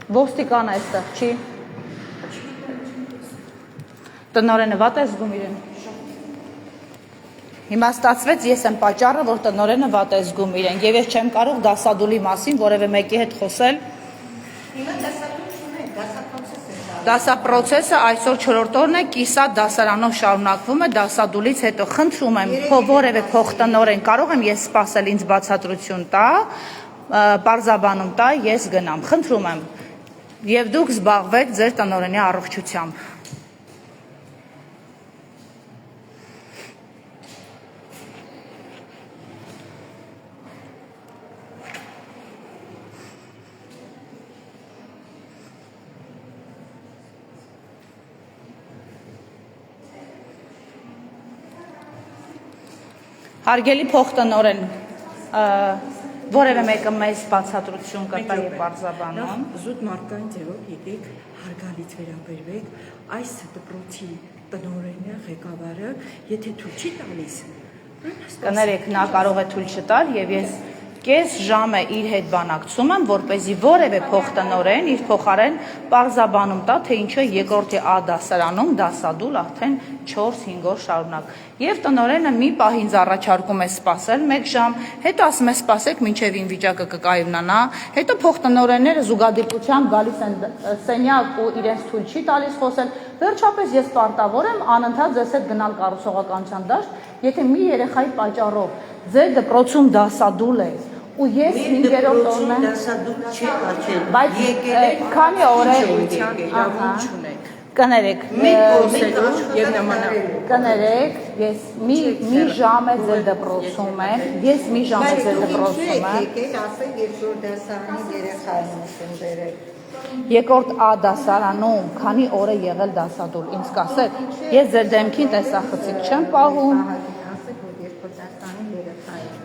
Ոստիկանը այստեղ չի։ Տնօրենը վատ է զգում իրեն։ Հիմա ստացվեց ես եմ պատճառը, որ տնօրենը վատ է զգում իրեն, եւ ես չեմ կարող դասադուլի մասին որևէ մեկի հետ խոսել։ Հիմա դասադուլ չունենք, դասապրոցես է։ Դասապրոցեսը այսօր 4-րդ օրն է, կիսա դասարանով շարունակվում է, դասադուլից հետո խնդրում եմ որևէ փոխտնօրեն կարող եմ ես սպասել ինձ բացատրություն տա, պարզաբանում տա, ես գնամ, խնդրում եմ։ Եվ դուք զբաղվեք ձեր տնօրենի առողջությամբ։ Հարգելի փոխտնօրեն, որևէ մեկը մեզ բացատրություն կտա եւ պարզաբանում։ Զուտ մարդկային ձևով եկեք հարգալից վերաբերվեք այս դպրոցի տնօրենը, ղեկավարը, եթե թույլ չի տալիս, կներեք, նա կարող է թույլ չտալ եւ ես կես ժամ է իր հետ բանակցում եմ, որպեսզի որևէ փոխտնօրեն իր փոխարեն պարզաբանում տա, թե ինչու է երկրորդի A դասարանում դասադուլ արդեն 4-5 օր շարունակ։ Եվ տնօրենը մի պահ ինձ առաջարկում է սպասել 1 ժամ, հետո ասում է սպասեք մինչև ին վիճակը կկայունանա, հետո փոխտնօրենները զուգադիպությամբ գալիս են սենյակ ու իրենց թույլ չի տալիս խոսել, վերջապես ես պարտավոր եմ անընդհատ ձեզ հետ գնալ կառուցողականության դաշտ, եթե մի երեխայի պատճառով ձեր դպրոցում դասադուլ է ու ես 5-րդ օրն եմ դասադուլ չի աչել, բայց քանի օր է իրավունք չունեք։ Կներեք, եւ նմանակ կներեք, ես մի ժամ է ձեր դպրոցում եմ, ես մի ժամ է ձեր դպրոցում եմ։ Եկեք ասեք երկրորդ դասարանի երեխային ուսում բերեք։ Երկրորդ A դասարանում քանի օր է եղել դասադուլ, ինձ կասեք, ես ձեր դեմքին տեսախցիկ չեմ պահում,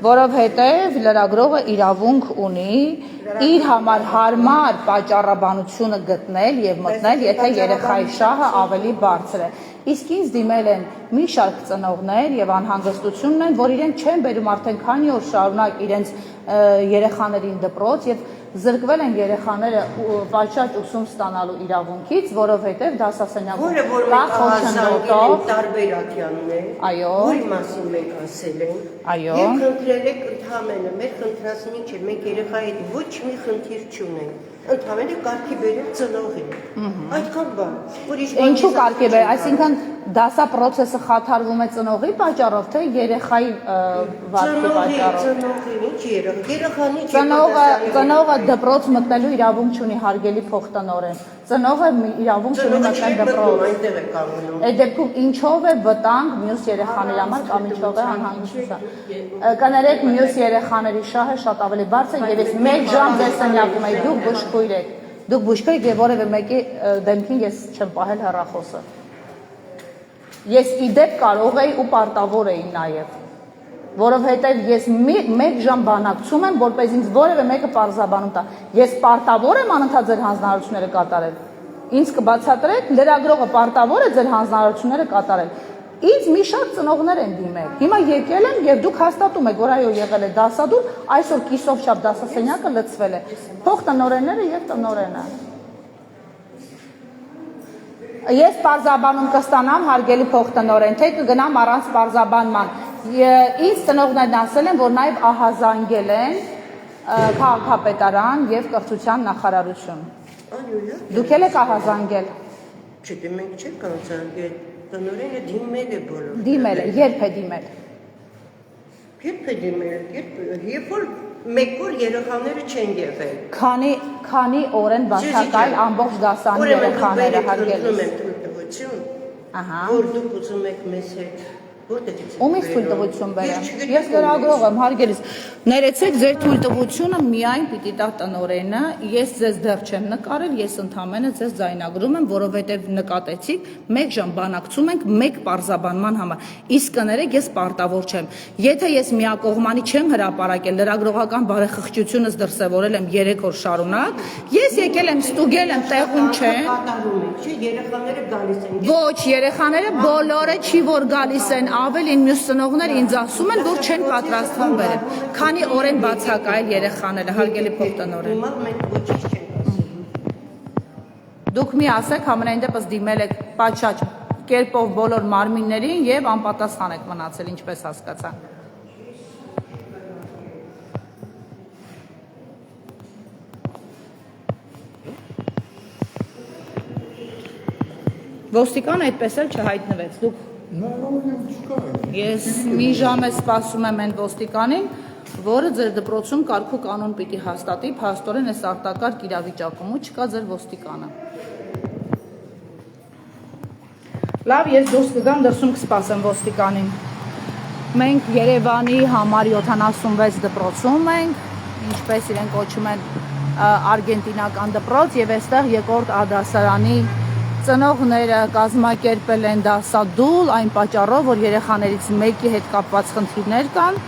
որովհետև լրագրողը իրավունք ունի իր համար հարմար պատճառաբանությունը գտնել եւ մտնել, եթե երեխայի շահը ավելի բարձր է։ Իսկ ինձ դիմել են մի շարք ծնողներ եւ անհանգստությունն են, որ իրեն չեն բերում արդեն քանի օր շարունակ իրենց երեխաներին դպրոց եւ զրկվել են երեխաները պատշաճ ուսում ստանալու իրավունքից, որովհետև դասասենյակում կա խոչընդոտող տարբերակյանն է, այո, որի մասին մենք ասել ենք, այո, եւ խնդրել եք ընդհանրապես մեր խնդրածն ինչ է, մենք երեխայի հետ ոչ մի խնդիր չունենք, ընդհանրապես կարգի բերել ծնողին, այդքան բան, ուրիշ բան ինչու կարգի բերել, այսինքն դասապրոցեսը խաթարվում է ծնողի պատճառով, թե երեխայի վարքի պատճառով։ Ծնողի ինչ երեխանի Ծնողը դպրոց մտնելու իրավունք չունի, հարգելի փոխտնօրեն։ Ծնողը իրավունք չունի մտնել դպրոց։ այնտեղ է կանգնում։ Այդ դեպքում ինչով է վտանգ մյուս երեխաների համար կամ ինչով է անհանգստություն։ Կներեք, մյուս երեխաների շահը շատ ավելի բարձր է եւ ես 1 ժամ ձեր սենյակում եմ, դուք բուժքույր եք։ Դուք բուժքույր եք եւ որևէ մեկի դեմքին ես չեմ պահել հեռախոսը։ Ես իդեպ կարող էի ու պարտավոր էի նաեւ, որովհետեւ ես 1 ժամ բանակցում եմ, որպես ինձ որևէ մեկը պարզաբանում տա։ Ես պարտավոր եմ անընդհատ ձեր հանձնարարությունները կատարել։ Ինձ կբացատրեք, լրագրողը պարտավոր է ձեր հանձնարարությունները կատարել։ Ինձ մի շարք ծնողներ են դիմել։ Հիմա եկել են եւ դուք հաստատում եք, որ այո եղել է դասադուլ, այսօր կիսով շաբթ դասասենյակը լցվել է։ Փոխտնօրենները եւ տնօրենը։ Ես պարզաբանում կստանամ, հարգելի փոխտնօրեն, թե կգնամ առանց պարզաբանման։ Ինձ ծնողներն ասել են, որ նաև ահազանգել են քաղաքապետարան եւ կրթության նախարարություն։ Դուք եք ահազանգել։ Չէ, մենք չենք ահազանգել, տնօրենը դիմել է բոլոր։ Դիմել է, երբ է դիմել։ Երբ է դիմել, երբ որ 1 օր երեխաները չեն եղել։ Քանի օր են բացակայել ամբողջ դասանի երեխաները, հարգելի։ Ահա։ Որ դուք ուզում եք մեզ հետ Ումից թույլտվություն բերեմ։ Ես լրագրող եմ, հարգելիս։ Ներեցեք ձեր թույլտվությունը միայն պիտի տա տնօրենը, ես ձեզ դեռ չեմ նկարել, ես ընդհանրապես ձեզ ձայնագրում եմ, որովհետև նկատեցիք 1 ժամ բանակցում ենք 1 պարզաբանման համար։ Իսկ կներեք, ես պարտավոր չեմ։ Եթե ես միակողմանի չեմ հրապարակել, լրագրողական բարեխղճությունս դրսևորել եմ 3 օր շարունակ, ես եկել եմ ստուգել եմ, տեղում չեմ։ Կատարում եք, չէ, երեխաները գալիս են։ Ոչ, երեխաները բոլորը չի որ գալիս են, ավելին մյուս ծնողները ինձ ասում են, որ չեն պատրաստվում բերել։ Քանի օր են բացակայել երեխաները, հարգելի փոխտնօրեն։ Հիմա մենք ոչինչ չենք ասում։ Դուք մի ասեք, համենայն դեպս դիմել եք պատշաճ կերպով բոլոր մարմիններին եւ անպատասխան եք մնացել, ինչպես հասկացա։ Ոստիկանը այդպես էլ չհայտնվեց։ Դուք Ես մի ժամ եմ սպասում եմ այն ոստիկանին, որը ձեր դպրոցում կարգ ու կանոն պիտի հաստատի, փաստորեն այս արտակարգ իրավիճակում ու չկա ձեր ոստիկանը։ Լավ, ես դուրս կգամ, դրսում կսպասեմ ոստիկանին։ Մենք Երևանի համար 76 դպրոցում ենք, ինչպես իրենք կոչում են արգենտինական դպրոց, եւ այստեղ երկրորդ ադասարանի ծնողները կազմակերպել են դասադուլ այն պատճառով, որ երեխաներից մեկի հետ կապված խնդիրներ կան։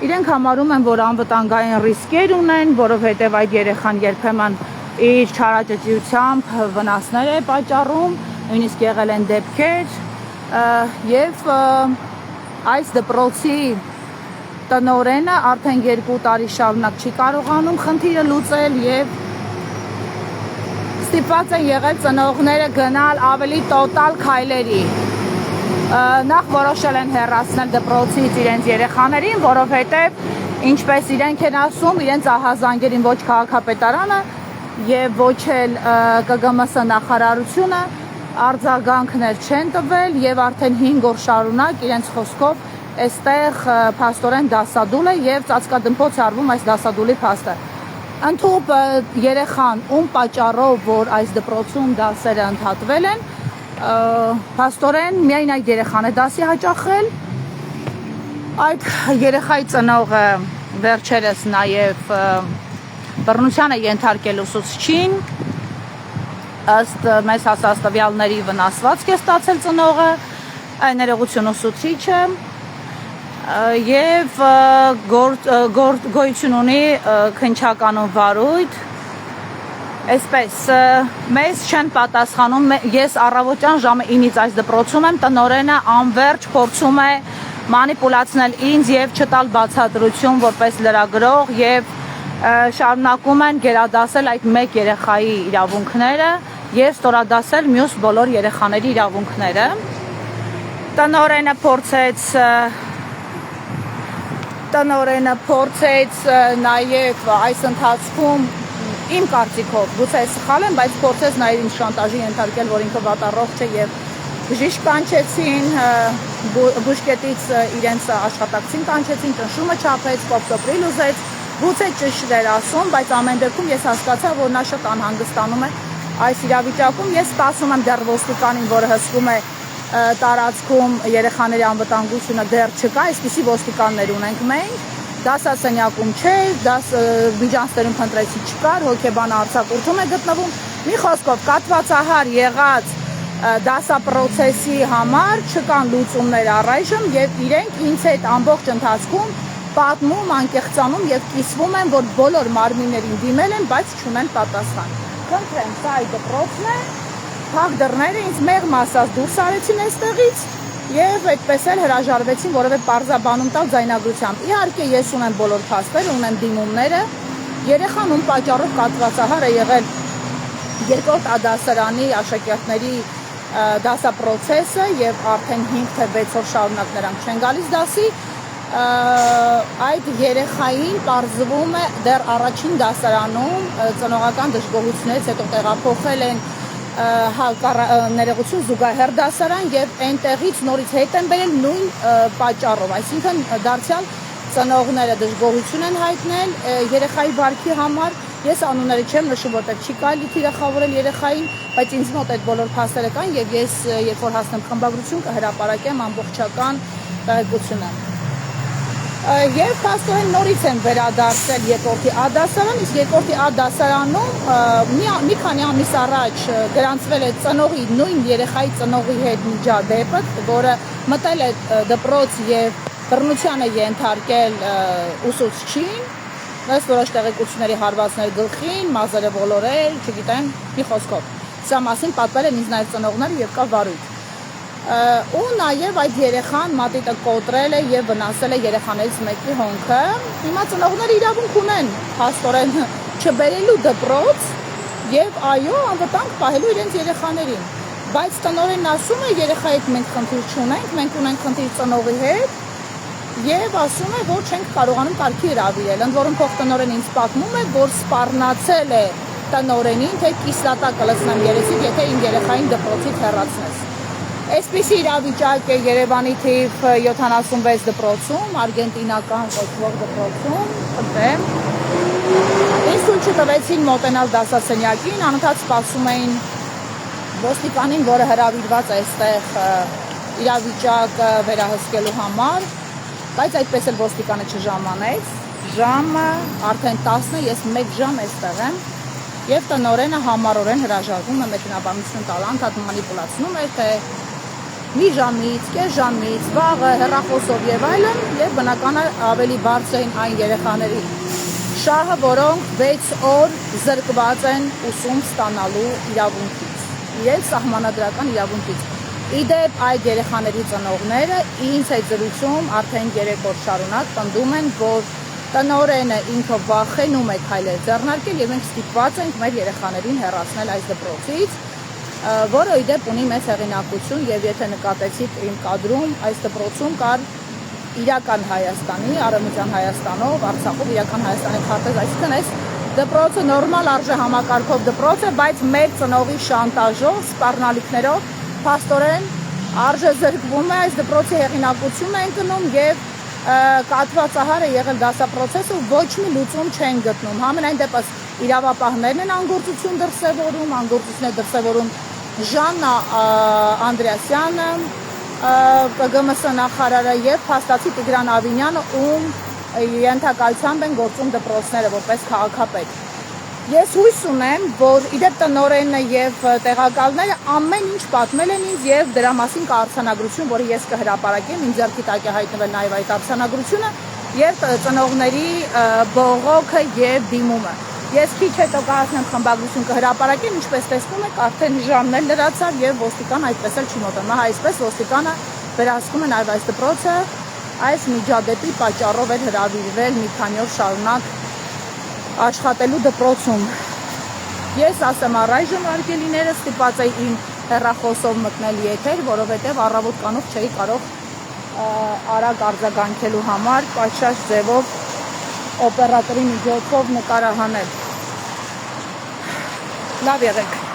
Իրենք համարում են, որ անվտանգային ռիսկեր ունեն, որովհետև այդ երեխան երբեմն իր չարաճճիությամբ վնասներ է պատճառում, նույնիսկ եղել են դեպքեր, եւ այս դպրոցի տնօրենը արդեն 2 տարի շարունակ չի կարողանում խնդիրը լուծել եւ ստիպված են եղել ծնողները գնալ ավելի տոտալ քայլերի։ Նախ որոշել են հեռացնել դպրոցից իրենց երեխաներին, որովհետև ինչպես իրենք են ասում, իրենց ահազանգերին ոչ քաղաքապետարանը եւ ոչ էլ ԿԳՄՍ նախարարությունը արձագանքներ չեն տվել եւ արդեն 5 օր շարունակ իրենց խոսքով այստեղ փաստորեն դասադուլ է եւ ծածկադմփոց արվում այս դասադուլի փաստը։ Ընդհուպ երեխան ում պատճառով, որ այս դպրոցում դասերը ընդհատվել են, փաստորեն միայն այդ երեխան է դասի հաճախել, այդ երեխայի ծնողը վերջերս նաև բռնության է ենթարկել ուսուցչին, ըստ մեզ հասած տվյալների վնասվածք է ստացել ծնողը, ներողություն ուսուցիչը, եւ գոյություն ունի քննչականոն վարույթ, այսպես մեզ չեն պատասխանում, ես առավոտյան ժամը 9-ից այս դպրոցում եմ, տնօրենը անverջ փորձում է մանիպուլացնել ինձ եւ չտալ բացատրություն որպես լրագրող եւ շարունակում են գերադասել այդ մեկ երեխայի իրավունքները եւ ստորադասել մյուս բոլոր երեխաների իրավունքները։ Տնօրենը փորձեց նաև այս ընթացքում իմ կարծիքով, գուցե սխալ եմ, բայց փորձեց նաև ինձ շանտաժի ենթարկել, որ ինքը վատառողջ է եւ բժիշկ կանչեցին, բուժկետից իրենց աշխատակցին կանչեցին, ճնշումը չափեց, կոպտոպրիլ ուզեց, գուցե ճիշտ էր ասում, բայց ամեն դեպքում ես հասկացա, որ նա շատ անհանգստանում է այս իրավիճակում։ Ես սպասում եմ դեռ ոստիկանին, որը հսկում է տարածքում երեխաների անվտանգությունը դեռ չկա, այսպիսի ոստիկաններ ունենք մենք, դասասենյակում չէ, միջանցներում փնտրեցի չկար, հոգեբան արձակուրդում է գտնվում, մի խոսքով կաթվածահար եղած դասապրոցեսի համար չկան լուծումներ առայժմ եւ իրենք ինձ հետ ամբողջ ընթացքում պատմում, անկեղծանում եւ կիսվում են, որ բոլոր մարմիններին դիմել են, բայց չունեն պատասխան։ Խնդրեմ, սա այդ դպրոցն է, փակ դռները ինձ մեղմ ասած դուրս արեցին այստեղից եւ այդպես էլ հրաժարվեցին որևէ պարզաբանում տալ ձայնագրությամբ։ Իհարկե ես ունեմ բոլոր փաստերը, ունեմ դիմումները, երեխան ում պատճառով կաթվածահար է եղել երկրորդ ադասարանի աշակերտների դասապրոցեսը եւ արդեն 5 թե 6 օր շարունակ նրանք չեն գալիս դասի, այդ երեխային պարզվում է դեռ առաջին դասարանում ծնողական դժգոհությունից հետո տեղափոխել են ներողություն զուգահեռ դասարան եւ այնտեղից նորից հետ են բերել նույն պատճառով, այսինքն դարձյալ ծնողները դժգոհություն են հայտնել երեխայի վարքի համար։ Ես անունները չեմ նշում, որտեղ չի կարելի թիրախավորել երեխային, բայց ինձ մոտ այդ բոլոր փաստերը կան եւ ես երբ որ հասնեմ խմբագրություն կհրապարակեմ ամբողջական տեղեկությունը։ Եվ փաստորեն նորից են վերադարձել երկրորդի A դասարան, իսկ երկրորդի A դասարանում մի քանի ամիս առաջ գրանցվել է ծնողի նույն երեխայի ծնողի հետ միջադեպը, որը մտել է դպրոց եւ բռնության է ենթարկել ուսուցչին, ըստ որոշ տեղեկությունների հարվածներ գլխին, մազերը ոլորել, չգիտեմ, մի խոսքով։ Սա մասին պատվել են ինձ նաեւ ծնողները եւ կա վարույթ։ Ու նաև այդ երեխան մատիտը կոտրել է եւ վնասել է երեխաներից մեկի հոնքը։ Հիմա ծնողները իրավունք ունեն փաստորեն չբերելու դպրոց, եւ այո, անվտանգ պահելու իրենց երեխաներին։ Բայց տնօրենն ասում է երեխայի հետ մենք խնդիր չունենք, մենք ունենք խնդիր ծնողի հետ եւ ասում է, որ չենք կարողանում կարգի հրավիրել։ Ընդ որում փոխտնօրենը ինձ պատմում է, որ սպառնացել է տնօրենին, թե կիսլատա կլցնեմ երեսիդ, եթե իմ երեխային դպրոցից հեռացնես։ Այսպիսի իրավիճակ է Երևանի թիվ 76 դպրոցում, արգենտինական կոչվող դպրոցում, խնդրեմ։ Ինձ թույլ չտվեցին մոտենալ դասասենյակին, անընդհատ սպասում էին ոստիկանին, որը հրավիրված է այստեղ իրավիճակը վերահսկելու համար, բայց այդպես էլ ոստիկանը չժամանեց, ժամը արդեն 10 է, ես 1 ժամ այստեղ եմ, եւ տնօրենը համառորեն հրաժարվում է մեքենաբանություն տալ, անդադ մանիպուլացնում է, թե մի ժամից, կես ժամից, վաղը, հեռախոսով եւ այլն, եւ բնական է ավելի բարձր էին այն երեխաների շահը, որոնք 6 օր զրկված են ուսում ստանալու իրավունքից, իրենց սահմանադրական իրավունքից։ Իդեպ այդ երեխաների ծնողները ինձ հետ զրույցում արդեն 3 օր շարունակ պնդում են, որ տնօրենը ինքը վախենում է քայլեր ձեռնարկել եւ մենք ստիպված ենք մեր երեխաներին հեռացնել այս դպրոցից, որը իդեպ ունի մեծ հեղինակություն եւ եթե նկատեցիք իմ կադրում, այս դպրոցում կար իրական Հայաստանի, Արևմտյան Հայաստանով, Արցախով իրական Հայաստանի քարտեզ, այսինքն այս դպրոցը նորմալ արժեհամակարգով դպրոց է, բայց մեր ծնողի շանտաժով, սպառնալիքներով փաստորեն արժե զրկվում է, այս դպրոցի հեղինակությունն է ընկնում եւ կաթվածահար է եղել դասապրոցեսը, ոչ մի լուծում չեն գտնում։ Համենայն դեպս իրավապահներն են անգործություն դրսևորում, Ժաննա Անդրեասյանը, ԿԳՄՍ նախարարը եւ փաստացի Տիգրան Ավինյանը, ում ենթակայությամբ են գործում դպրոցները որպես քաղաքապետ։ Ես հույս ունեմ, որ իդեպ տնօրենը եւ տեղակալները ամեն ինչ պատմել են ինձ եւ դրա մասին կա արձանագրություն, որը ես կհրապարակեմ, ինձ ձեռքի տակ է հայտնվել նաեւ այդ արձանագրությունը եւ ծնողների բողոքը եւ դիմումը։ Ես քիչ հետո կհասնեմ խմբագրություն կհրապարակեմ, ինչպես տեսնում եք, արդեն ժամն էլ լրացավ եւ ոստիկան այդպես էլ չի մոտենում։ Հա, այսպես ոստիկանը վերահսկում է նաեւ այս դպրոցը, այս միջադեպի պատճառով էր հրավիրվել մի քանի օր շարունակ աշխատելու դպրոցում։ Ես ասեմ առայժմ արգելիները ստիպված էի իմ հեռախոսով մտնել եթեր, որովհետև առավոտ կանուխ չէի կարող արագ արձագանքելու համար պատշաճ ձևով օպերատորի միջոցով նկարահանել։ Լավ եղեք։